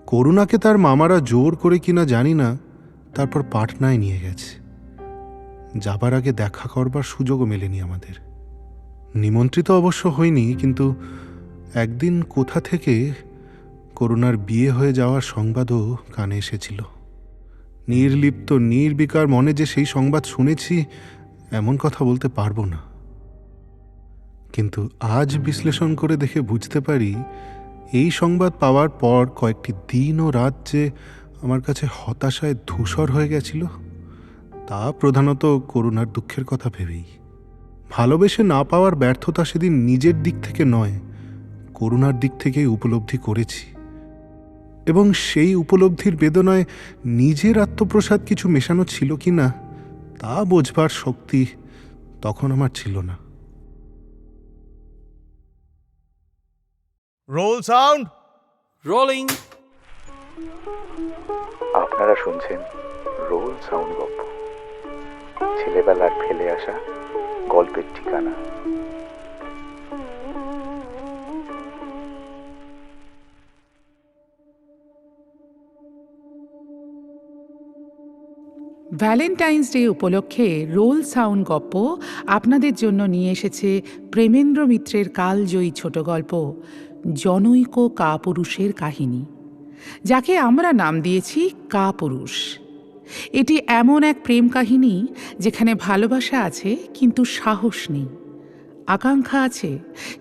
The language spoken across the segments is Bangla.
করুণাকে তার মামারা জোর করে কিনা জানি না, তারপর পাটনায় নিয়ে গেছে। যাবার আগে দেখা করবার সুযোগও মেলেনি আমাদের। নিমন্ত্রিত অবশ্য হয়নি, কিন্তু একদিন কোথা থেকে করুণার বিয়ে হয়ে যাওয়ার সংবাদও কানে এসেছিল। নির্লিপ্ত নির্বিকার মনে যে সেই সংবাদ শুনেছি এমন কথা বলতে পারবো না, কিন্তু আজ বিশ্লেষণ করে দেখে বুঝতে পারি এই সংবাদ পাওয়ার পর কয়েকটি দিন ও রাত যে আমার কাছে হতাশায় ধূসর হয়ে গেছিল, তা প্রধানত করুণার দুঃখের কথা ভেবেই। ভালোবেসে না পাওয়ার ব্যর্থতা সেদিন নিজের দিক থেকে নয়, করুণার দিক থেকেই উপলব্ধি করেছি, এবং সেই উপলব্ধির বেদনায় নিজের আত্মপ্রসাদ কিছু মেশানো ছিল কি না তা বোঝবার শক্তি তখন আমার ছিল না। Roll sound rolling. আপনারা শুনছেন রোল সাউন্ড গল্প, ছেলেবেলার ফেলে আসা গল্পের ঠিকানা। ভ্যালেন্টাইন্স ডে উপলক্ষে রোল সাউন্ড গপ্প আপনাদের জন্য নিয়ে এসেছে প্রেমেন্দ্র মিত্রের কালজয়ী ছোট গল্প জনৈক কাপুরুষের কাহিনী, যাকে আমরা নাম দিয়েছি কাপুরুষ। এটি এমন এক প্রেম কাহিনী যেখানে ভালোবাসা আছে কিন্তু সাহস নেই, আকাঙ্ক্ষা আছে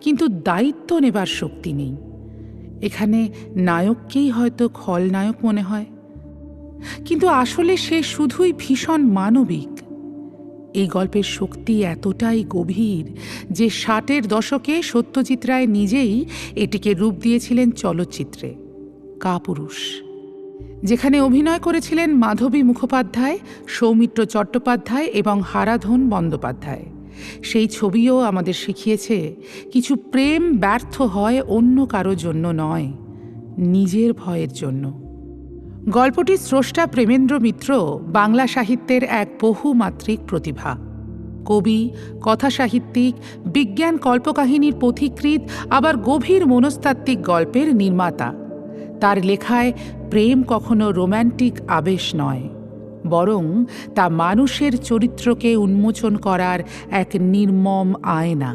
কিন্তু দায়িত্ব নেবার শক্তি নেই। এখানে নায়ককেই হয়তো খলনায়ক মনে হয়, কিন্তু আসলে সে শুধুই ভীষণ মানবিক। এই গল্পের শক্তি এতটাই গভীর যে 60-এর দশকে সত্যজিৎ রায় নিজেই এটিকে রূপ দিয়েছিলেন চলচ্চিত্রে কাপুরুষ, যেখানে অভিনয় করেছিলেন মাধবী মুখোপাধ্যায়, সৌমিত্র চট্টোপাধ্যায় এবং হারাধন বন্দ্যোপাধ্যায়। সেই ছবিও আমাদের শিখিয়েছে কিছু প্রেম ব্যর্থ হয় অন্য কারো জন্য নয়, নিজের ভয়ের জন্য। গল্পটির স্রষ্টা প্রেমেন্দ্র মিত্র বাংলা সাহিত্যের এক বহুমাত্রিক প্রতিভা, কবি, কথাসাহিত্যিক, বিজ্ঞান কল্পকাহিনীর পথিকৃৎ, আবার গভীর মনস্তাত্ত্বিক গল্পের নির্মাতা। তার লেখায় প্রেম কখনো রোম্যান্টিক আবেশ নয়, বরং তা মানুষের চরিত্রকে উন্মোচন করার এক নির্মম আয়না।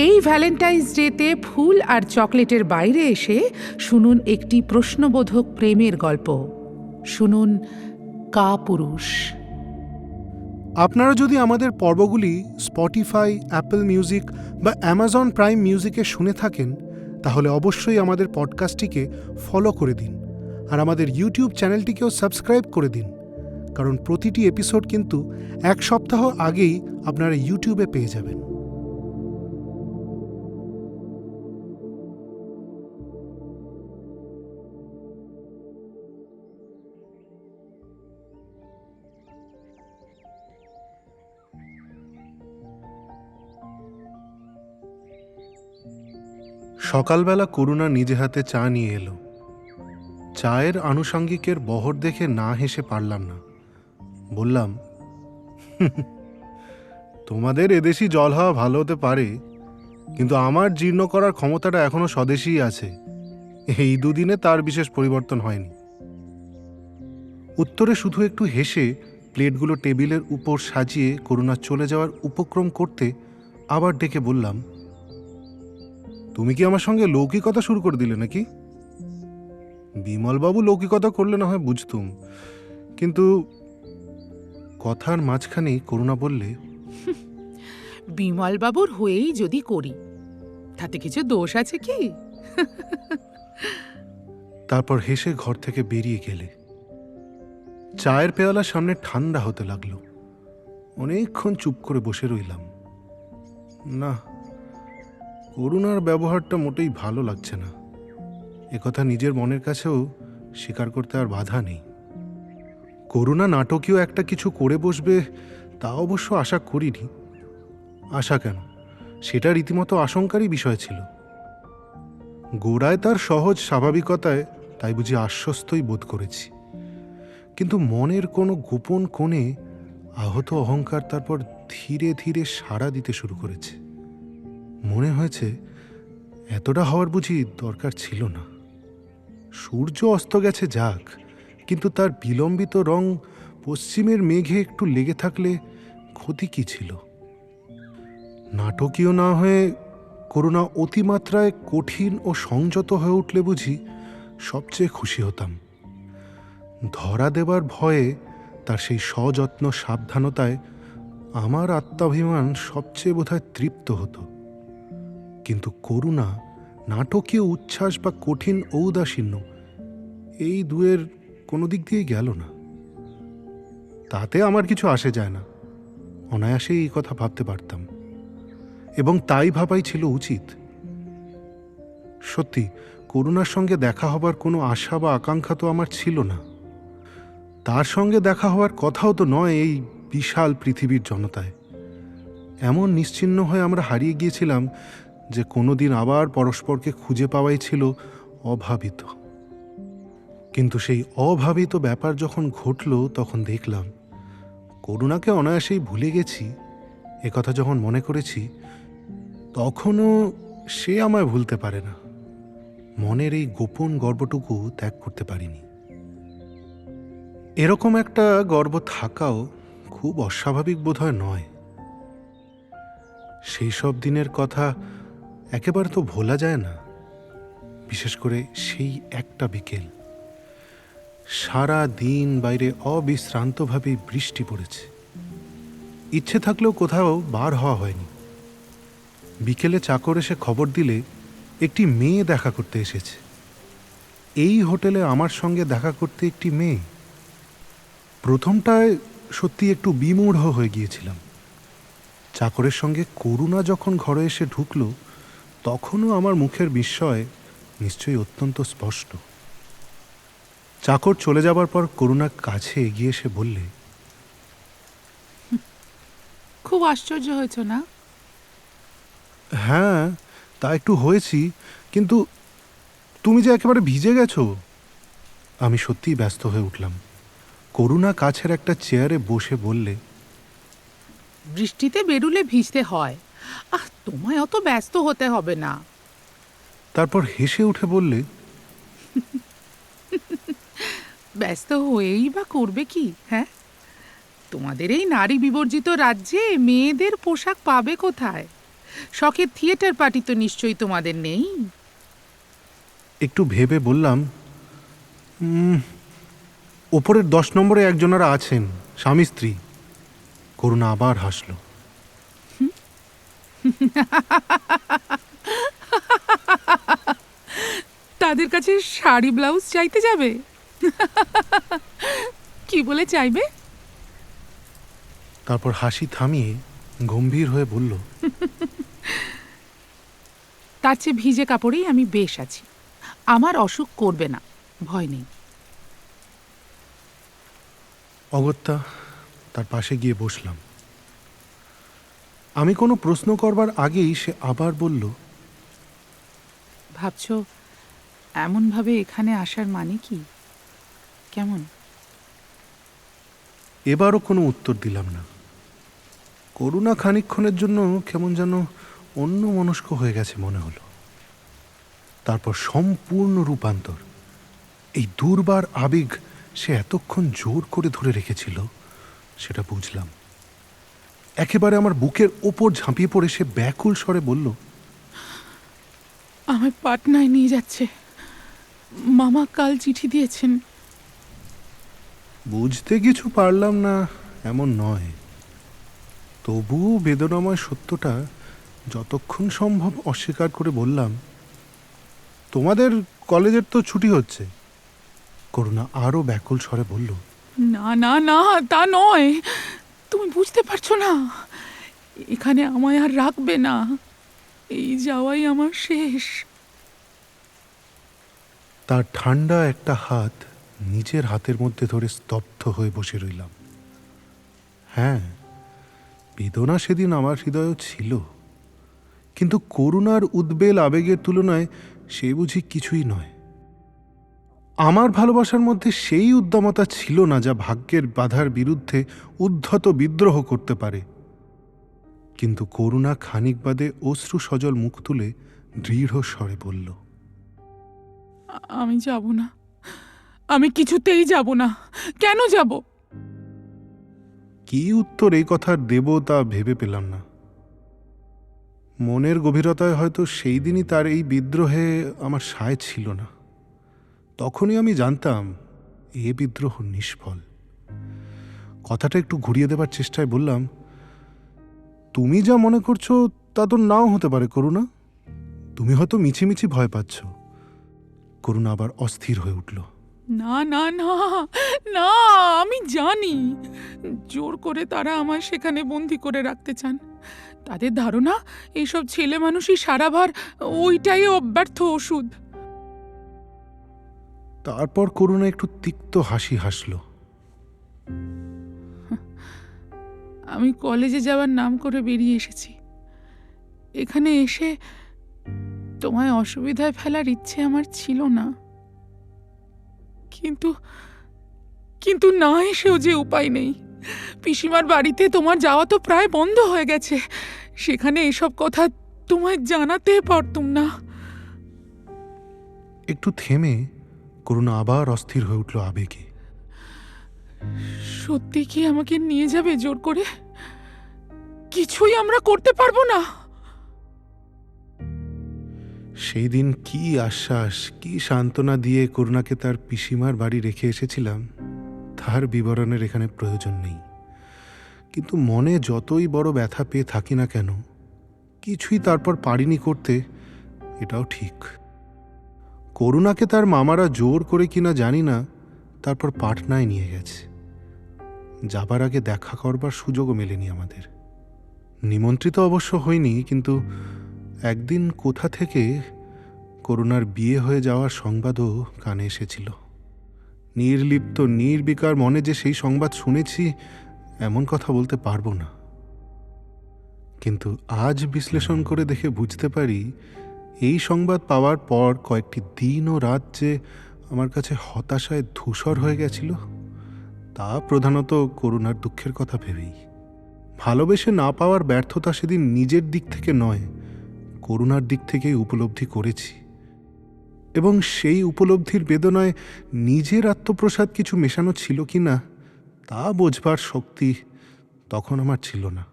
এই ভ্যালেন্টাইন্স ডেতে ফুল আর চকলেটের বাইরে এসে শুনুন একটি প্রশ্নবোধক প্রেমের গল্প। শুনুন কাপুরুষ। আপনারা যদি আমাদের পর্বগুলি স্পটিফাই, অ্যাপল মিউজিক বা অ্যামাজন প্রাইম মিউজিকে শুনে থাকেন, তাহলে অবশ্যই আমাদের পডকাস্টটিকে ফলো করে দিন, আর আমাদের ইউটিউব চ্যানেলটিকেও সাবস্ক্রাইব করে দিন, কারণ প্রতিটি এপিসোড কিন্তু এক সপ্তাহ আগেই আপনারা ইউটিউবে পেয়ে যাবেন। সকালবেলা করুণা নিজে হাতে চা নিয়ে এলো। চায়ের আনুষঙ্গিকের বহর দেখে না হেসে পারলাম না। বললাম, তোমাদের এদেশি জল হাওয়া ভালো হতে পারে, কিন্তু আমার জীর্ণ করার ক্ষমতাটা এখনো স্বদেশীই আছে। এই দুদিনে তার বিশেষ পরিবর্তন হয়নি। উত্তরে শুধু একটু হেসে প্লেটগুলো টেবিলের উপর সাজিয়ে করুণা চলে যাওয়ার উপক্রম করতে আবার ডেকে বললাম, তুমি কি আমার সঙ্গে লৌকিকতা শুরু করে দিলে নাকি? বিমলবাবু লৌকিকতা করলে না হয় বুঝতুম, কিন্তু কথার মাঝখানেই করুণা বললে, বিমলবাবুর হয়েই যদি করি তাতে কিছু দোষ আছে কি? তারপর হেসে ঘর থেকে বেরিয়ে গেলে। চায়ের পেয়ালা সামনে ঠান্ডা হতে লাগলো। অনেকক্ষণ চুপ করে বসে রইলাম। না, করুণার ব্যবহারটা মোটেই ভালো লাগছে না। একথা নিজের মনের কাছেও স্বীকার করতে আর বাধা নেই। করুণা নাটকীয় একটা কিছু করে বসবে তা অবশ্য আশা করিনি। আশা কেন, সেটা রীতিমতো আশঙ্কারই বিষয় ছিল। গোড়ায় তার সহজ স্বাভাবিকতায় তাই বুঝি আশ্বস্তই বোধ করেছি, কিন্তু মনের কোনো গোপন কোণে আহত অহংকার তারপর ধীরে ধীরে সাড়া দিতে শুরু করেছে। মনে হয়েছে এতটা হওয়ার বুঝি দরকার ছিল না। সূর্য অস্ত গেছে যাক, কিন্তু তার বিলম্বিত রং পশ্চিমের মেঘে একটু লেগে থাকলে ক্ষতি কি ছিল? নাটকীয় না হয়ে করুণা অতিমাত্রায় কঠিন ও সংযত হয়ে উঠলে বুঝি সবচেয়ে খুশি হতাম। ধরা দেবার ভয়ে তার সেই সযত্ন সাবধানতায় আমার আত্মাভিমান সবচেয়ে বোধহয় তৃপ্ত হতো। কিন্তু করুণা নাটকীয় উচ্ছ্বাস বা কঠিন ঔদাসীন্য, এই দুয়ের কোনো দিক দিয়েই গেল না। তাতে আমার কিছু আসে যায় না, অনায়াসেই এই কথা ভাবতে পারতাম, এবং তাই ভাবাই ছিল উচিত। সত্যি করুণার সঙ্গে দেখা হবার কোনো আশা বা আকাঙ্ক্ষা তো আমার ছিল না। তার সঙ্গে দেখা হওয়ার কথাও তো নয় এই বিশাল পৃথিবীর জনতায়। এমন নিশ্চিহ্ন হয়ে আমরা হারিয়ে গিয়েছিলাম যে কোনোদিন আবার পরস্পরকে খুঁজে পাওয়াই ছিল অভাবিত। কিন্তু সেই অভাবিত ব্যাপার যখন ঘটল, তখন দেখলাম করুণাকে অনায়াসেই ভুলে গেছি। একথা যখন মনে করেছি, তখনও সে আমায় ভুলতে পারে না। মনের এই গোপন গর্বটুকু ত্যাগ করতে পারিনি। এরকম একটা গর্ব থাকাও খুব অস্বাভাবিক বোধহয় নয়। সেই সব দিনের কথা একেবারে তো ভোলা যায় না। বিশেষ করে সেই একটা বিকেল, সারা দিন বাইরে অবিশ্রান্তভাবে বৃষ্টি পড়েছে। ইচ্ছে থাকলেও কোথাও বার হওয়া হয়নি। বিকেলে চাকর এসে খবর দিলে একটি মেয়ে দেখা করতে এসেছে। এই হোটেলে আমার সঙ্গে দেখা করতে একটি মেয়ে। প্রথমটায় সত্যি একটু বিমূঢ় হয়ে গিয়েছিলাম। চাকরের সঙ্গে করুণা যখন ঘরে এসে ঢুকল, তখনও আমার মুখের বিস্ময় নিশ্চয়ই অত্যন্ত স্পষ্ট। চাকর চলে যাবার পর করুণা কাছে এগিয়ে এসে বললে, খুব আশ্চর্য হয়েছ না? হ্যাঁ, তা একটু হয়েছি, কিন্তু তুমি যে একেবারে ভিজে গেছো। আমি সত্যিই ব্যস্ত হয়ে উঠলাম। করুণা কাছের একটা চেয়ারে বসে বললে, বৃষ্টিতে বেরুলে ভিজতে হয়। তোমায় অত ব্যস্ত হতে হবে না। তারপর হেসে উঠে বললে, ব্যস্ত হয়েই বা করবে কি? হ্যাঁ, তোমাদের এই নারী বিবর্জিত রাজ্যে মেয়েদের পোশাক পাবে কোথায়? শখের থিয়েটার পার্টি তো নিশ্চয়ই তোমাদের নেই। একটু ভেবে বললাম, ওপরের 10 নম্বরে একজনারা আছেন, স্বামী স্ত্রী। করুণা আবার হাসল। তাদের কাছে শাড়ি ব্লাউজ চাইতে যাবে? কি বলে চাইবে? তারপর হাসি থামিয়ে গম্ভীর হয়ে বলল, তার চেয়ে ভিজে কাপড়েই আমি বেশ আছি। আমার অসুখ করবে না, ভয় নেই। অগত্যা তার পাশে গিয়ে বসলাম। আমি কোনো প্রশ্ন করবার আগেই সে আবার বলল, ভাবছ এমনভাবে এখানে আসার মানে কি? কেমন? এবারও কোনো উত্তর দিলাম না। করুণা খানিকক্ষণের জন্য কেমন যেন অন্যমনস্ক হয়ে গেছে মনে হলো। তারপর সম্পূর্ণ রূপান্তর। এই দুর্বার আবেগ সে এতক্ষণ জোর করে ধরে রেখেছিল, সেটা বুঝলাম। একেবারে আমার বুকের ওপর ঝাঁপিয়ে পড়ে সে ব্যাকুল স্বরে বলল, আমায় পাটনায় নিয়ে যাচ্ছে। মামা কাল চিঠি দিয়েছেন। বুঝতে কিছু পারলাম না এমন নয়, তবুও বেদনাময় সত্যটা যতক্ষণ সম্ভব অস্বীকার করে বললাম, তোমাদের কলেজের তো ছুটি হচ্ছে। করুণা আরও ব্যাকুল স্বরে বলল, না না না, তা নয়। তুমি বুঝতে পারছো না, এখানে আমায় আর রাখবে না। এই যাওয়াই আমার শেষ। তার ঠান্ডা একটা হাত নিজের হাতের মধ্যে ধরে স্তব্ধ হয়ে বসে রইলাম। হ্যাঁ, বেদনা সেদিন আমার হৃদয়েও ছিল, কিন্তু করুণার উদ্বেল আবেগের তুলনায় সে বুঝি কিছুই নয়। আমার ভালোবাসার মধ্যে সেই উদ্দামতা ছিল না যা ভাগ্যের বাধার বিরুদ্ধে উদ্ধত বিদ্রোহ করতে পারে। কিন্তু করুণা খানিক বাদে অশ্রু সজল মুখ তুলে দৃঢ় স্বরে বলল, আমি যাব না, আমি কিছুতেই যাব না। কেন যাব? কি উত্তর এই কথার দেব তা ভেবে পেলাম না। মনের গভীরতায় হয়তো সেই দিনই তার এই বিদ্রোহে আমার সায় ছিল না। তখনই আমি জানতাম এ বিদ্রোহ নিষ্ফল। কথাটা একটু ঘুরিয়ে দেবার চেষ্টায় বললাম, তুমি যা মনে করছো তা তো নাও হতে পারে করুণা। তুমি হয়তো মিছিমিছি ভয় পাচ্ছ। করুণা আবার অস্থির হয়ে উঠল। না না না না, আমি জানি জোর করে তারা আমায় সেখানে বন্দি করে রাখতে চান। তাদের ধারণা এইসব ছেলে মানুষই সারাভার ওইটাই অব্যর্থ ওষুধ। তারপর করুণা একটু তিক্ত হাসি হাসল। আমি কলেজে যাওয়ার নাম করে বেরিয়ে এসেছি। এখানে এসে তোমায় অসুবিধায় ফেলার ইচ্ছে আমার ছিল না, কিন্তু কিন্তু না এসেও যে উপায় নেই। পিসিমার বাড়িতে তোমার যাওয়া তো প্রায় বন্ধ হয়ে গেছে। সেখানে এসব কথা তোমায় জানাতে পারতুম না। একটু থেমে করুণা আবার অস্থির হয়ে উঠল আবেগে। সত্যি কি আমাকে নিয়ে যাবে জোর করে? কিছুই আমরা করতে পারবো না? সেই দিন কি আশ্বাস, কি সান্ত্বনা দিয়ে করুণাকে তার পিসিমার বাড়ি রেখে এসেছিলাম তার বিবরণের এখানে প্রয়োজন নেই। কিন্তু মনে যতই বড় ব্যথা পেয়ে থাকি না কেন, কিছুই তারপর পারিনি করতে, এটাও ঠিক। করুণাকে তার মামারা জোর করে কিনা জানি না, তারপর পাটনায় নিয়ে গেছে। যাবার আগে দেখা করবার সুযোগও মেলেনি আমাদের। নিমন্ত্রিত অবশ্য হয়নি, কিন্তু একদিন কোথা থেকে করুণার বিয়ে হয়ে যাওয়ার সংবাদও কানে এসেছিল। নির্লিপ্ত নির্বিকার মনে যে সেই সংবাদ শুনেছি এমন কথা বলতে পারবো না। কিন্তু আজ বিশ্লেষণ করে দেখে বুঝতে পারি, এই সংবাদ পাওয়ার পর কয়েকটি দিন ও রাত যে আমার কাছে হতাশায় ধূসর হয়ে গেছিল, তা প্রধানত করুণার দুঃখের কথা ভেবেই। ভালোবেসে না পাওয়ার ব্যর্থতা সেদিন নিজের দিক থেকে নয়, করুণার দিক থেকেই উপলব্ধি করেছি। এবং সেই উপলব্ধির বেদনায় নিজের আত্মপ্রসাদ কিছু মেশানো ছিল কি না তা বোঝবার শক্তি তখন আমার ছিল না।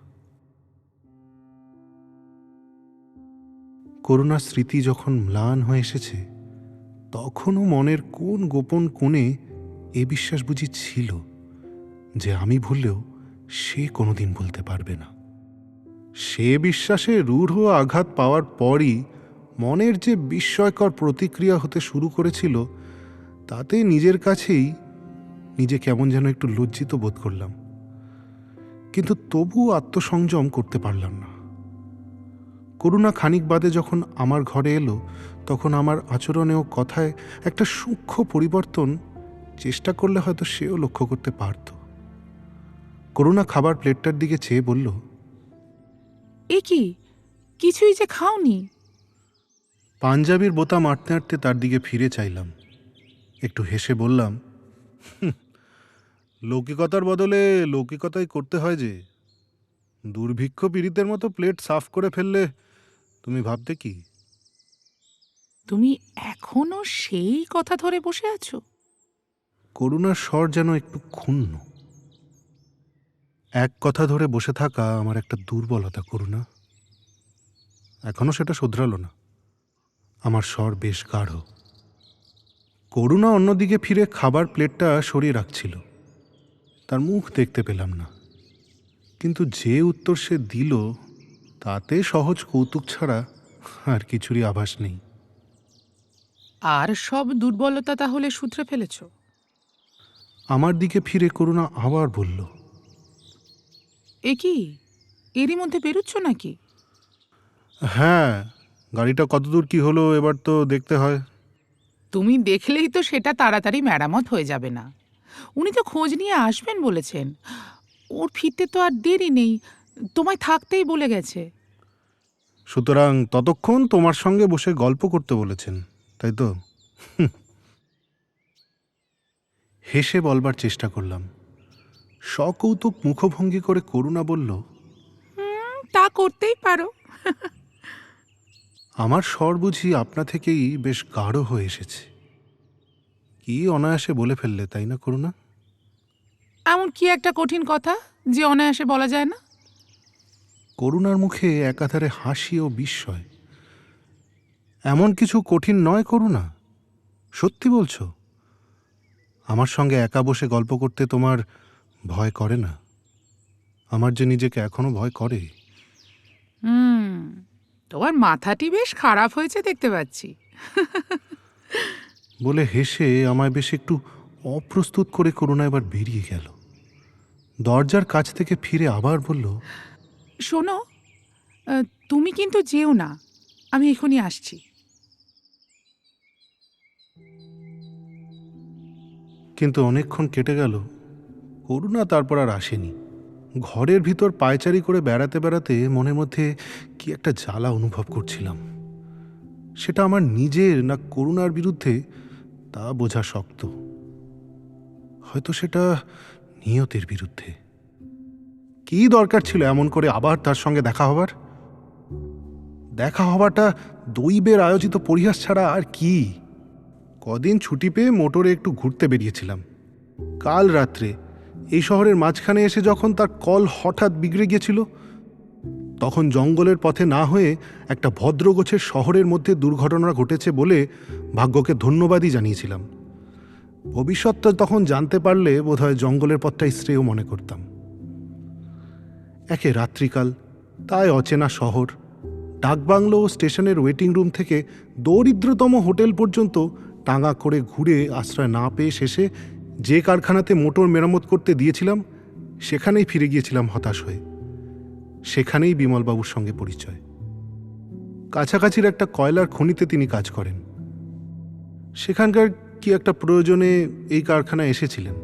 করুণার স্মৃতি যখন ম্লান হয়ে এসেছে, তখনও মনের কোন গোপন কোণে এ বিশ্বাস বুঝি ছিল যে আমি ভুললেও সে কোনোদিন বলতে পারবে না। সে বিশ্বাসে রূঢ় আঘাত পাওয়ার পরই মনের যে বিস্ময়কর প্রতিক্রিয়া হতে শুরু করেছিল, তাতে নিজের কাছেই নিজে কেমন যেন একটু লজ্জিত বোধ করলাম। কিন্তু তবু আত্মসংযম করতে পারলাম না। করুণা খানিক বাদে যখন আমার ঘরে এলো, তখন আমার আচরণে ও কথায় একটা সূক্ষ্ম পরিবর্তন চেষ্টা করলে হয়তো সেও লক্ষ্য করতে পারত। করুণা খাবার প্লেটটার দিকে চেয়ে বলল, এ কি, কিছুই যে খাওনি? পাঞ্জাবির বোতাম আঁটতে আঁটতে তার দিকে ফিরে চাইলাম। একটু হেসে বললাম, লৌকিকতার বদলে লৌকিকতাই করতে হয় যে। দুর্ভিক্ষ পীড়িতের মতো প্লেট সাফ করে ফেললে তুমি ভাবতে কি? তুমি এখনো সেই কথা ধরে বসে আছো? করুণার স্বর যেন একটু ক্ষুণ্ণ। এক কথা ধরে বসে থাকা আমার একটা দুর্বলতা করুণা। এখনো সেটা শোধরালো না। আমার স্বর বেশ গাঢ়। করুণা অন্যদিকে ফিরে খাবার প্লেটটা সরিয়ে রাখছিল। তার মুখ দেখতে পেলাম না, কিন্তু যে উত্তর সে দিল তাতে সহজ কৌতুক ছাড়া আর কিছুরই আভাস নেই। আর সব দুর্বলতা তাহলে শুধরে ফেলেছ? আমার দিকে ফিরে করুণা আবার বলল, এ কি, এরই মধ্যে বেরোচ্ছ নাকি? হ্যাঁ, গাড়িটা কতদূর কি হলো এবার তো দেখতে হয়। তুমি দেখলেই তো সেটা তাড়াতাড়ি মেরামত হয়ে যাবে না। উনি তো খোঁজ নিয়ে আসবেন বলেছেন। ওর ফিরতে তো আর দেরি নেই, তোমায় থাকতেই বলে গেছে। সুতরাং ততক্ষণ তোমার সঙ্গে বসে গল্প করতে বলেছেন, তাই তো? হেসে বলবার চেষ্টা করলাম। সকৌতুক মুখভঙ্গি করে করুণা বলল, তা করতেই পারো। আমার স্বর বুঝি আপনা থেকেই বেশ গাঢ় হয়ে এসেছে। কি অনায়াসে বলে ফেললে, তাই না করুণা? এমন কি একটা কঠিন কথা যে অনায়াসে বলা যায় না? করুণার মুখে একাধারে হাসি ও বিস্ময়। এমন কিছু কঠিন নয় করুণা, সত্যি বলছো? আমার সঙ্গে একা বসে গল্প করতে তোমার ভয় করে না? আমার যে নিজেকে এখনো ভয় করে। হুম, তোমার মাথাটি বেশ খারাপ হয়েছে দেখতে পাচ্ছি। বলে হেসে আমায় বেশ একটু অপ্রস্তুত করে করুণা এবার বেরিয়ে গেল। দরজার কাছ থেকে ফিরে আবার বলল, শোনো, তুমি কিন্তু যেও না, আমি এখনই আসছি। কিন্তু অনেকক্ষণ কেটে গেল, করুণা তারপর আর আসেনি। ঘরের ভিতর পায়চারি করে বেড়াতে বেড়াতে মনের মধ্যে কি একটা জ্বালা অনুভব করছিলাম। সেটা আমার নিজের না করুণার বিরুদ্ধে তা বোঝা শক্ত। হয়তো সেটা নিয়তির বিরুদ্ধে। কি দরকার ছিল এমন করে আবার তার সঙ্গে দেখা হবার? দেখা হওয়াটা দৈবের আয়োজিত পরিহাস ছাড়া আর কি? কদিন ছুটি পেয়ে মোটরে একটু ঘুরতে বেরিয়েছিলাম। কাল রাত্রে এই শহরের মাঝখানে এসে যখন তার কল হঠাৎ বিগড়ে গিয়েছিল, তখন জঙ্গলের পথে না হয়ে একটা ভদ্রগোছের শহরের মধ্যে দুর্ঘটনা ঘটেছে বলে ভাগ্যকে ধন্যবাদই জানিয়েছিলাম। ভবিষ্যৎটা তখন জানতে পারলে বোধহয় জঙ্গলের পথটাই শ্রেয় মনে করতাম। একে রাত্রিকাল, তাই অচেনা শহর, ডাকবাংলো ও স্টেশনের ওয়েটিং রুম থেকে দরিদ্রতম হোটেল পর্যন্ত টাঙা করে ঘুরে আশ্রয় না পেয়ে শেষে যে কারখানাতে মোটর মেরামত করতে দিয়েছিলাম সেখানেই ফিরে গিয়েছিলাম হতাশ হয়ে। সেখানেই বিমলবাবুর সঙ্গে পরিচয়। কাছাকাছির একটা কয়লার খনিতে তিনি কাজ করেন। সেখানকার কি একটা প্রয়োজনে এই কারখানায় এসেছিলেন।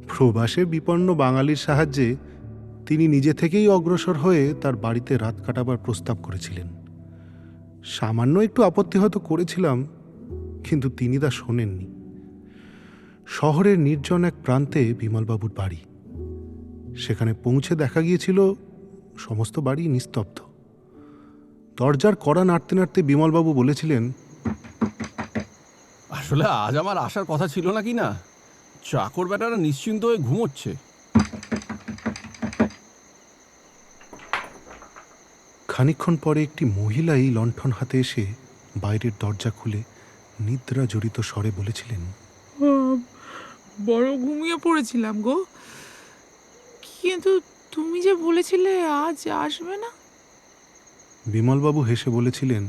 প্রবাসে বিপন্ন বাঙালির সাহায্যে তিনি নিজে থেকেই অগ্রসর হয়ে তার বাড়িতে রাত কাটাবার প্রস্তাব করেছিলেন। সামান্য একটু আপত্তি হয়তো করেছিলাম, কিন্তু তিনি তা শোনেননি। শহরের নির্জন এক প্রান্তে বিমলবাবুর বাড়ি। সেখানে পৌঁছে দেখা গিয়েছিল সমস্ত বাড়ি নিস্তব্ধ। দরজার কড়া নাড়তে নাড়তে বিমলবাবু বলেছিলেন, আসলে আজ আমার আসার কথা ছিল না কি না, চাকর বেটারা নিশ্চিন্ত হয়ে ঘুমোচ্ছে। খানিকক্ষণ পরে একটি মহিলাই লণ্ঠন হাতে এসে বাইরের দরজা খুলে নিদ্রা জড়িত স্বরে বলেছিলেন, বড় ঘুমিয়ে পড়েছিলাম গো, কিন্তু তুমি যে বলেছিলে আজ আসবে না। বিমলবাবু হেসে বলেছিলেন,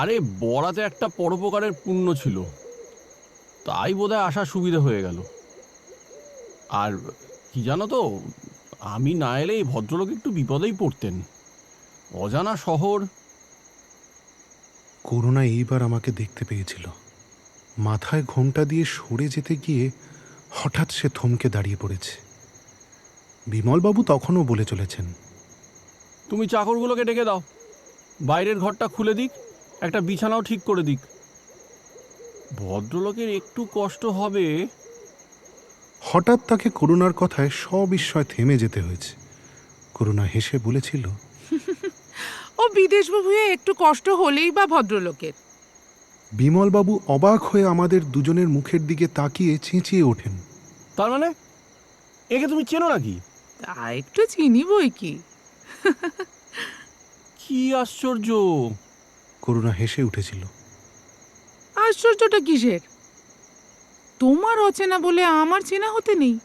আরে বরাতে একটা পরোপকারের পুণ্য ছিল, তাই বোধহয় আসার সুবিধা হয়ে গেল। আর কি জানো তো, আমি না এলে এই ভদ্রলোক একটু বিপদেই পড়তেন। অজানা শহর। করুণা এইবার আমাকে দেখতে পেয়েছিল। মাথায় ঘোমটা দিয়ে সরে যেতে গিয়ে হঠাৎ সে থমকে দাঁড়িয়ে পড়েছে। বিমলবাবু তখনও বলে চলেছেন, তুমি চাকরগুলোকে ডেকে দাও, বাইরের ঘরটা খুলে দিক, একটা বিছানাও ঠিক করে দিক। ভদ্রলোকের একটু কষ্ট হবে। হঠাৎ তাকে করুণার কথায় সবিস্ময় থেমে যেতে হয়েছে। করুণা হেসে বলেছিল, ও বিদেশবাবু হয়ে একটু কষ্ট হলেই বা ভদ্রলোকের। বিমলবাবু অবাক হয়ে আমাদের দুজনের মুখের দিকে তাকিয়ে চেঁচিয়ে ওঠেন, তার মানে একে তুমি চেনো নাকি? তা একটু চিনি বই কি। কি আশ্চর্য! করুণা হেসে উঠেছিল। আশ্চর্যটা কিসের? তোমার অচেনা বলে আমার চেনা হতে নেই?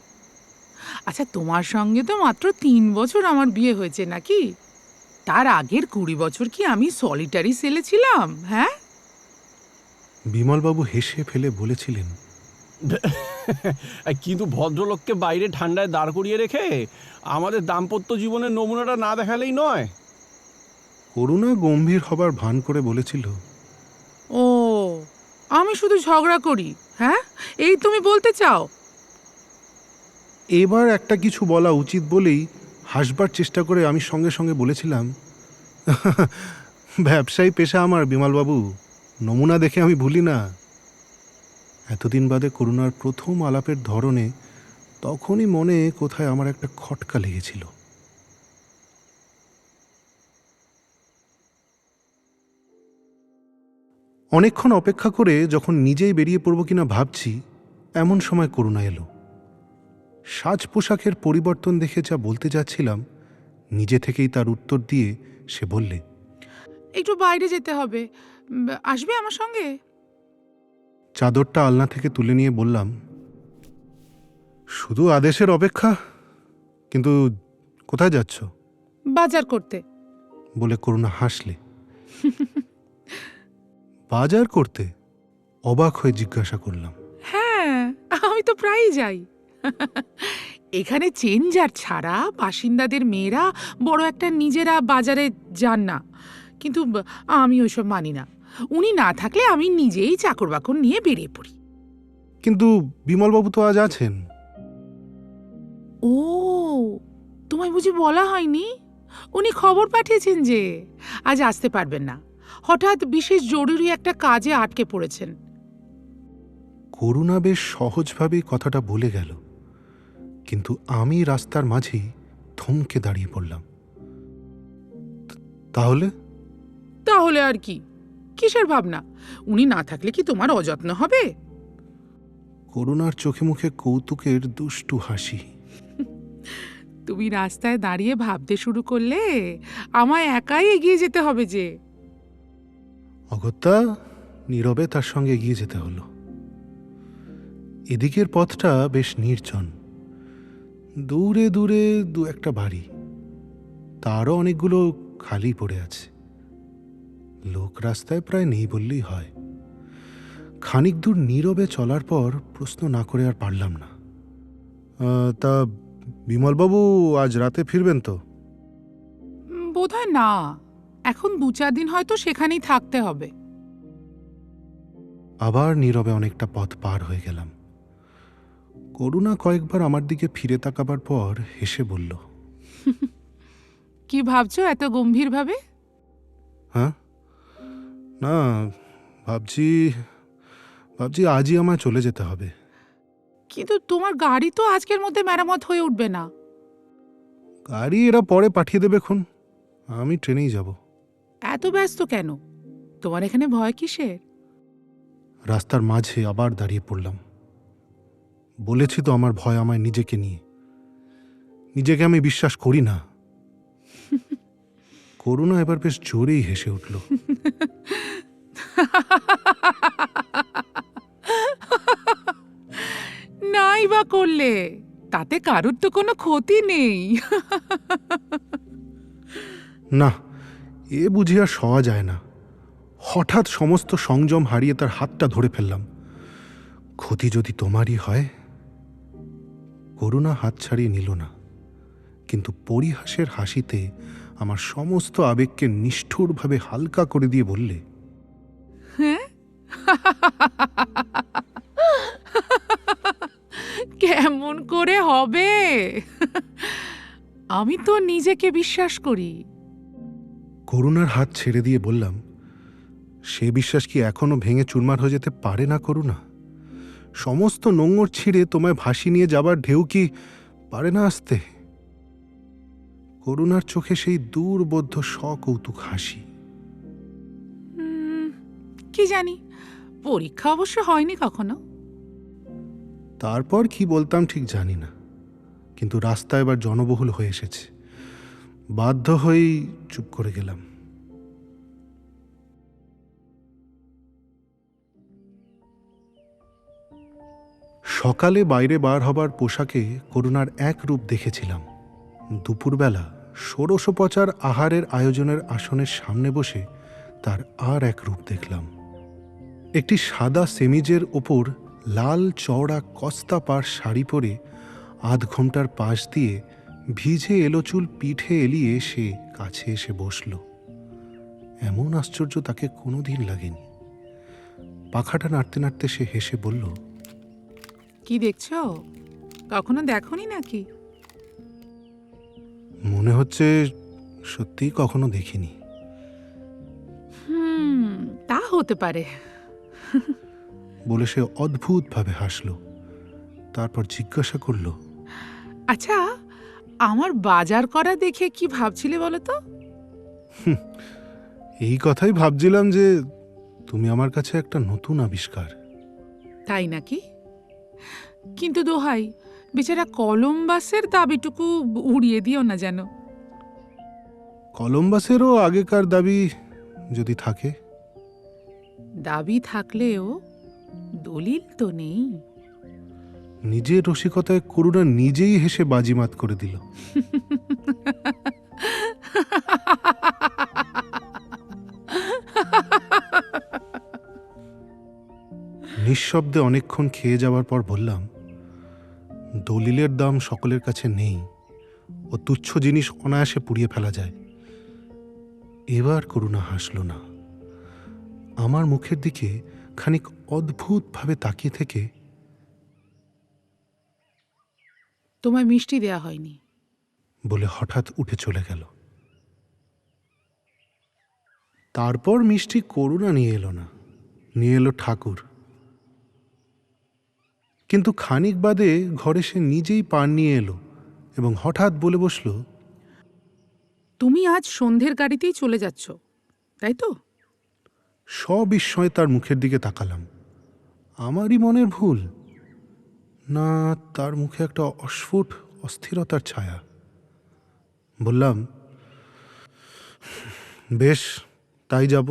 আচ্ছা, তোমার সঙ্গে তো মাত্র 3 বছর আমার বিয়ে হয়েছে নাকি? তার আগের 20 বছর কি আমি সলিটারি সেলে ছিলাম? হ্যাঁ, বিমলবাবু হেসে ফেলে বলেছিলেন, কিন্তু ভদ্রলোককে বাইরে ঠান্ডায় দাঁড় করিয়ে রেখে আমাদের দাম্পত্য জীবনের নমুনাটা না দেখালেই নয়। করুণা গম্ভীর হবার ভান করে বলেছিল, ও, আমি শুধু ঝগড়া করি? হ্যাঁ, এই তুমি বলতে চাও? এবার একটা কিছু বলা উচিত বলেই হাসবার চেষ্টা করে আমি সঙ্গে সঙ্গে বলেছিলাম, ব্যবসায়ী পেশা আমার বিমলবাবু, নমুনা দেখে আমি ভুলি না। এতদিন বাদে করুণার প্রথম আলাপের ধরনে তখনই মনে কোথায় আমার একটা খটকা লেগেছিল। অনেকক্ষণ অপেক্ষা করে যখন নিজেই বেরিয়ে পড়ব কিনা ভাবছি, এমন সময় করুণা এলো। সাজ পোশাকের পরিবর্তন দেখে যা বলতে যাচ্ছিলাম, নিজে থেকেই তার উত্তর দিয়ে সে বললে, একটু বাইরে যেতে হবে, আসবে আমার সঙ্গে? চাদরটা আলনা থেকে তুলে নিয়ে বললাম, শুধু আদেশের অপেক্ষা, কিন্তু কোথায় যাচ্ছ? বাজার করতে। বলে করুণা হাসলে। বাজার করতে? অবাক হয়ে জিজ্ঞাসা করলাম। হ্যাঁ, আমি তো প্রায়ই যাই। এখানে চেঞ্জার ছাড়া বাসিন্দাদের মেয়েরা বড় একটা নিজেরা বাজারে যান না, কিন্তু আমি ওইসব মানি না। উনি না থাকলে আমি নিজেই চাকর বাকর নিয়ে বেরিয়ে পড়ি। কিন্তু বিমলবাবু তো আজ আছেন। ও, তোমায় বুঝি বলা হয়নি? উনি খবর পাঠিয়েছেন যে আজ আসতে পারবেন না, হঠাৎ বিশেষ জরুরি একটা কাজে আটকে পড়েছেন। করুণা বেশ সহজভাবেই কথাটা বলে গেল, কিন্তু আমি রাস্তার মাঝেই থমকে দাঁড়িয়ে পড়লাম। তাহলে? তাহলে আর কি, কিসের ভাবনা? উনি না থাকলে কি তোমার অযত্ন হবে? করুণার চোখে মুখে কৌতুকের দুষ্টু হাসি। তুমি রাস্তায় দাঁড়িয়ে ভাবতে শুরু করলে আমায় একাই এগিয়ে যেতে হবে যে। অগত্যা নীরবে তার সঙ্গে এগিয়ে যেতে হলো। এদিকের পথটা বেশ নির্জন, দূরে দূরে দু একটা বাড়ি, তারও অনেকগুলো খালি পড়ে আছে। লোক রাস্তায় প্রায় নেই বললেই হয়। খানিক দূর নীরবে চলার পর প্রশ্ন না করে আর পারলাম না, তা বিমলবাবু আজ রাতে ফিরবেন তো? বোধহয় না, এখন 2-4 দিন হয়তো সেখানেই থাকতে হবে। আবার নীরবে অনেকটা পথ পার হয়ে গেলাম। করুণা কয়েকবার আমার দিকে ফিরে তাকাবার পর হেসে বলল, কি ভাবছো এত গম্ভীরভাবে? হ্যাঁ, না, ভাবছি ভাবছি আজই আমায় চলে যেতে হবে। কিন্তু তোমার গাড়ি তো আজকের মধ্যে মেরামত হয়ে উঠবে না। গাড়ি এরা পরে পাঠিয়ে দেবে খন, আমি ট্রেনেই যাব। এত ব্যস্ত কেন? তোমার এখানে ভয় কিসের? রাস্তার মাঝে আবার দাঁড়িয়ে পড়লাম। বলেছি তো আমার ভয় আমায় নিজেকে নিয়ে। নিজেকে আমি বিশ্বাস করি না। করুণা এবার বেশ জোরেই হেসে উঠল। নাই বা করলে তাতে কারুর তো কোনো ক্ষতি নেই। না, এ বুঝি আর সওয়া যায় না। হঠাৎ সমস্ত সংযম হারিয়ে তার হাতটা ধরে ফেললাম। ক্ষতি যদি তোমারই হয়। করুণা হাত ছাড়িয়ে নিল না, কিন্তু পরিহাসের হাসিতে আমার সমস্ত আবেগকে নিষ্ঠুরভাবে হালকা করে দিয়ে বললে, হ্যাঁ, কেমন করে হবে? আমি তো নিজেকে বিশ্বাস করি। করুণার হাত ছেড়ে দিয়ে বললাম, সে বিশ্বাস কি এখনো ভেঙে চুরমার হয়ে যেতে পারে না করুণা? সমস্ত নোঙর ছিঁড়ে তোমায় ভাসি নিয়ে যাবার ঢেউ কি পারে না আসতে? করুণার চোখে সেই দূরবোধ্য সকৌতুক হাসি। কি জানি, পরীক্ষা অবশ্য হয়নি কখনো। তারপর কি বলতাম ঠিক জানি না, কিন্তু রাস্তা এবার জনবহুল হয়ে এসেছে। বাধ্য হয়েই চুপ করে গেলাম। সকালে বাইরে বার হবার পোশাকে করুণার এক রূপ দেখেছিলাম। দুপুরবেলা ষোড়শোপচার আহারের আয়োজনের আসনের সামনে বসে তার আর এক রূপ দেখলাম। একটি সাদা সেমিজের ওপর লাল চওড়া কস্তা পাড় শাড়ি পরে আধ ঘন্টার পাশ দিয়ে ভিজে এলো চুল পিঠে এলিয়ে সে কাছে এসে বসল। এমন আশ্চর্য তাকে কোনোদিন লাগেনি। পাখাটা নাড়তে নাড়তে সে হেসে বলল, কি দেখছো? কখনো দেখোনি নাকি? মনে হচ্ছে সত্যিই কখনো দেখিনি। তা হতে পারে। বলে সে অদ্ভুতভাবে হাসল। তারপর জিজ্ঞাসা করল, আচ্ছা, আমার বাজার করা দেখে কি ভাবছিলে বলো তো? এই কথাই ভাবছিলাম যে তুমি আমার কাছে একটা নতুন আবিষ্কার। তাই নাকি? কিন্তু দোহাই, বেচারা কলম্বাসের দাবিটুকু উড়িয়ে দিও না যেন। কলম্বাসেরও আগেকার দাবি যদি থাকে। দাবি থাকলেও দলিল তো নেই। নিজের রসিকতায় করুণা নিজেই হেসে বাজিমাত করে দিল। নিঃশব্দে অনেকক্ষণ খেয়ে যাওয়ার পর বললাম, দলিলের দাম সকলের কাছে নেই, ও তুচ্ছ জিনিস অনায়াসে পুড়িয়ে ফেলা যায়। এবার করুণা হাসল না, আমার মুখের দিকে খানিক অদ্ভুতভাবে তাকিয়ে থেকে, তোমায় মিষ্টি দেয়া হয়নি বলে হঠাৎ উঠে চলে গেল। তারপর মিষ্টি করুণা নিয়ে এলো না, নিয়ে এলো ঠাকুর। কিন্তু খানিক বাদে ঘরে সে নিজেই পান নিয়ে এলো এবং হঠাৎ বলে বসল, তুমি আজ সন্ধ্যের গাড়িতেই চলে যাচ্ছ, তাই তো? সবিস্ময়ে তার মুখের দিকে তাকালাম। আমারই মনের ভুল, না তার মুখে একটা অস্ফুট অস্থিরতার ছায়া। বললাম, বেশ, তাই যাব।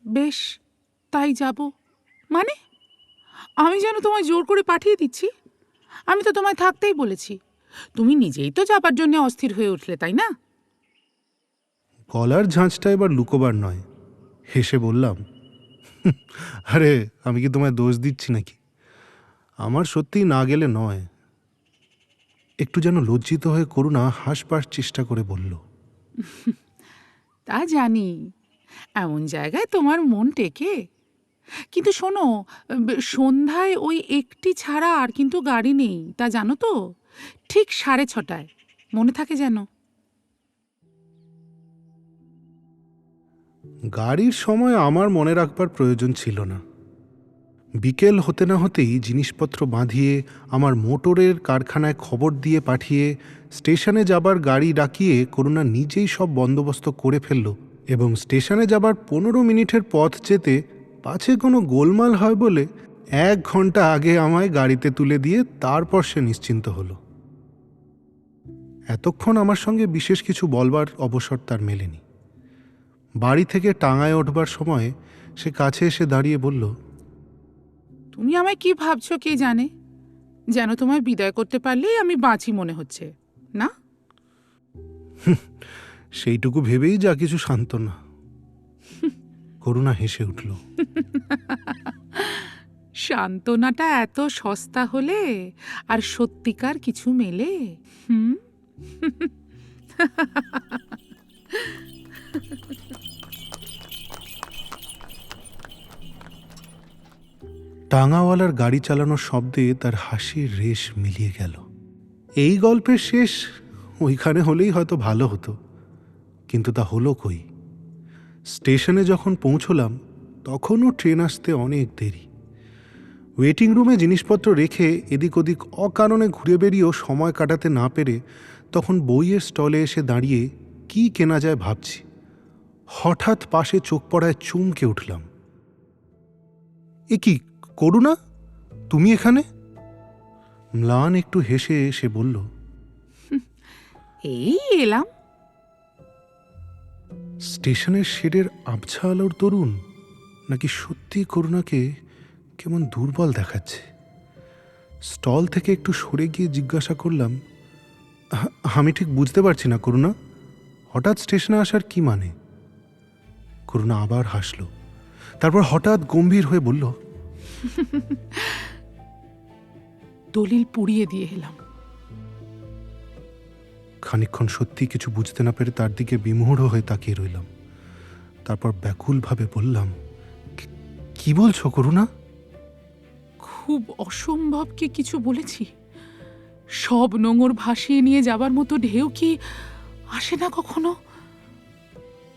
বেশ, তাই যাব মানে? আমি যেন তোমায় জোর করে পাঠিয়ে দিচ্ছি? আমি তো তোমায় থাকতেই বলেছি। তুমি নিজেই তো যাবার জন্য অস্থির হয়ে উঠলে, তাই না? গলার ঝাঁঝটা এবার লুকোবার নয়, হেসে বললাম, আরে আমি কি তোমায় দোষ দিচ্ছি নাকি? আমার সত্যিই না গেলে নয়। একটু যেন লজ্জিত হয়ে করুণা হাসবার চেষ্টা করে বলল, তা জানি, এমন জায়গায় তোমার মন টেকে। কিন্তু শোনো, সন্ধ্যায় ওই একটি ছাড়া আর কিন্তু গাড়ি নেই, তা জানো তো? ঠিক 6:30, মনে থাকে যেন। গাড়ির সময় আমার মনে রাখবার প্রয়োজন ছিল না। বিকেল হতে না হতেই জিনিসপত্র বাঁধিয়ে আমার মোটরের কারখানায় খবর দিয়ে পাঠিয়ে স্টেশনে যাবার গাড়ি ডাকিয়ে করুণা নিজেই সব বন্দোবস্ত করে ফেলল এবং স্টেশনে যাবার 15 মিনিটের পথ যেতে পাছে কোনো গোলমাল হয় বলে 1 ঘন্টা আগে আমায় গাড়িতে তুলে দিয়ে তারপর সে নিশ্চিন্ত হলো। এতক্ষণ আমার সঙ্গে বিশেষ কিছু বলবার অবসর তার মেলেনি। বাড়ি থেকে টাঙায় ওঠবার সময় সে কাছে এসে দাঁড়িয়ে বলল, তুমি আমায় কি ভাবছো কে জানে, যেন তোমায় বিদায় করতে পারলেই আমি বাঁচি মনে হচ্ছে না? সেইটুকু ভেবেই যা কিছু সান্ত্বনা। করুণা হেসে উঠল। সান্ত্বনাটা এত সস্তা হলে আর সত্যিকার কিছু মেলে? হুম। টাঙাওয়ালার গাড়ি চালানোর শব্দে তার হাসির রেশ মিলিয়ে গেল। এই গল্পের শেষ ওইখানে হলেই হয়তো ভালো হতো, কিন্তু তা হলো কই। স্টেশনে যখন পৌঁছলাম তখনও ট্রেন আসতে অনেক দেরি। ওয়েটিং রুমে জিনিসপত্র রেখে এদিক ওদিক অকারণে ঘুরে বেরিয়েও সময় কাটাতে না পেরে তখন বইয়ের স্টলে এসে দাঁড়িয়ে কি কেনা যায় ভাবছি। হঠাৎ পাশে চোখ পড়ায় চমকে উঠলাম। এ কি করুণা, তুমি এখানে? ম্লান একটু হেসে সে বলল, এই এলাম। স্টেশনের শেডের আবছা আলোর দরুন নাকি সত্যি করুণাকে কেমন দুর্বল দেখাচ্ছে। স্টল থেকে একটু সরে গিয়ে জিজ্ঞাসা করলাম, আমি ঠিক বুঝতে পারছি না করুণা, হঠাৎ স্টেশনে আসার কি মানে? করুণা আবার হাসল, তারপর হঠাৎ গম্ভীর হয়ে বলল, দলিল পুড়িয়ে দিয়ে এলাম। খানিকক্ষণ সত্যি কিছু বুঝতে না পেরে তার দিকে বিমূঢ় হয়ে তাকিয়ে রইলাম। তারপর ব্যাকুলভাবে বললাম, কি বলছো করুণা? খুব অসম্ভব কি কিছু বলেছি? সব নোঙর ভাসিয়ে নিয়ে যাবার মতো ঢেউ কি আসে না কখনো?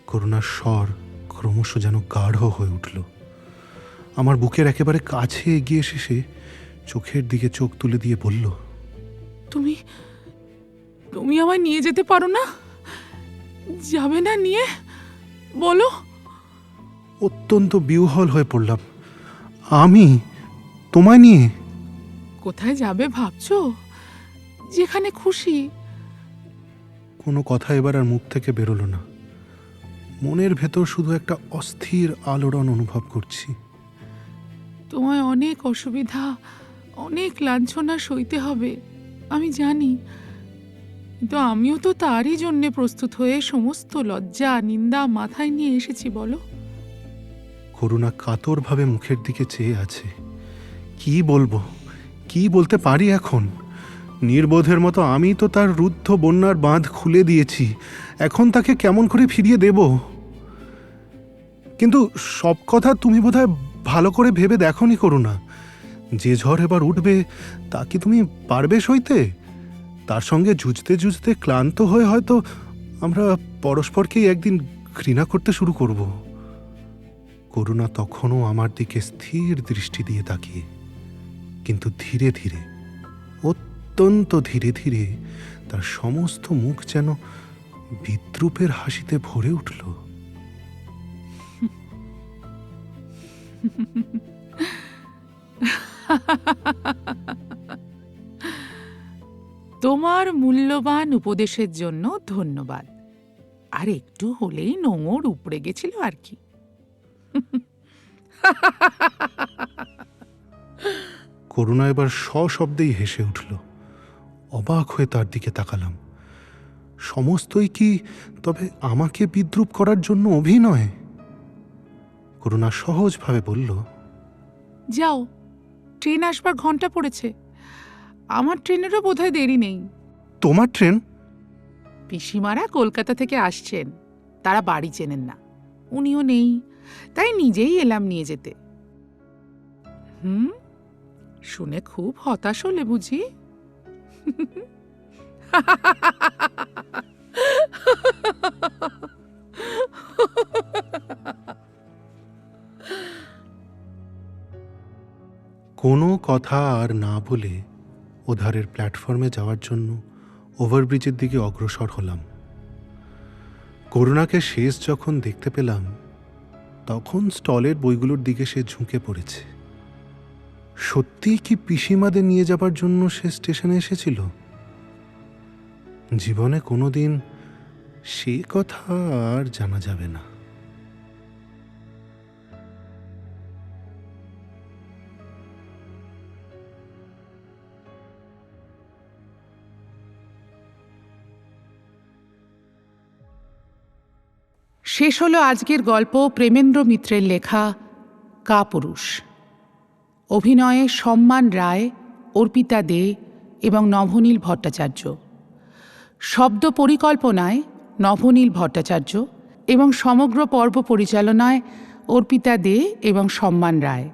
করুণার স্বর ক্রমশ যেন গাঢ় হয়ে উঠল। আমার বুকের একেবারে কাছে এগিয়ে এসে সে চোখের দিকে চোখ তুলে দিয়ে বলল, তুমি তুমি আমায় নিয়ে যেতে পারো না? যাবে না নিয়ে? বলো। অত্যন্ত বিহ্বল হয়ে পড়লাম। আমি তোমায় নিয়ে? কোথায় যাবে ভাবছো? যেখানে খুশি। কোনো কথা এবার আর মুখ থেকে বেরোলো না। মনের ভেতর শুধু একটা অস্থির আলোড়ন অনুভব করছি। তোমায় অনেক অসুবিধা, অনেক লাঞ্ছনা সইতে হবে, আমি জানি। কিন্তু আমিও তো তারই জন্যে প্রস্তুত হয়ে সমস্ত লজ্জা নিন্দা মাথায় নিয়ে এসেছি, বলো। করুণা কাতরভাবে মুখের দিকে চেয়ে আছে। কি বলবো, কি বলতে পারি এখন? নির্বোধের মতো আমি তো তার রুদ্ধ বন্যার বাঁধ খুলে দিয়েছি, এখন তাকে কেমন করে ফিরিয়ে দেব? কিন্তু সব কথা তুমি বোধহয় ভালো করে ভেবে দেখোনি করুণা। যে ঝড় এবার উঠবে তা কি তুমি পারবে সইতে? তার সঙ্গে যুঝতে যুঝতে ক্লান্ত হয়ে হয়তো আমরা পরস্পরকেই একদিন ঘৃণা করতে শুরু করব। করুণা তখনও আমার দিকে স্থির দৃষ্টি দিয়ে তাকিয়ে, কিন্তু ধীরে ধীরে, অত্যন্ত ধীরে ধীরে তার সমস্ত মুখ যেন বিদ্রূপের হাসিতে ভরে উঠল। তোমার মূল্যবান উপদেশের জন্য ধন্যবাদ। আর একটু হলেই নোঙর উপড়ে গেছিল আর কি। করুণা এবার সশব্দেই হেসে উঠল। অবাক হয়ে তার দিকে তাকালাম। সমস্তই কি তবে আমাকে বিদ্রূপ করার জন্য অভিনয়? করুণা সহজভাবে বলল, যাও, ট্রেন আসবার ঘন্টা পড়েছে। আমার ট্রেনেরও বোধহয় দেরি নেই। তোমার ট্রেন? পিসিমারা কলকাতা থেকে আসছেন, তারা বাড়ি চেনেন না, উনিও নেই, তাই নিজেই এলাম নিয়ে যেতে। শুনে খুব হতাশ হলে বুঝি? কোনো কথা আর না বলে ওধারের প্ল্যাটফর্মে যাওয়ার জন্য ওভারব্রিজের দিকে অগ্রসর হলাম। করুণাকে শেষ যখন দেখতে পেলাম তখন স্টলের বইগুলোর দিকে সে ঝুঁকে পড়েছে। সত্যিই কি পিসিমাদের নিয়ে যাবার জন্য সে স্টেশনে এসেছিল? জীবনে কোনোদিন সে কথা আর জানা যাবে না। শেষ হলো আজকের গল্প প্রেমেন্দ্র মিত্রের লেখা কাপুরুষ। অভিনয়ে সম্মান রায়, অর্পিতা দে এবং নভনীল ভট্টাচার্য। শব্দ পরিকল্পনায় নভনীল ভট্টাচার্য এবং সমগ্র পর্ব পরিচালনায় অর্পিতা দে এবং সম্মান রায়।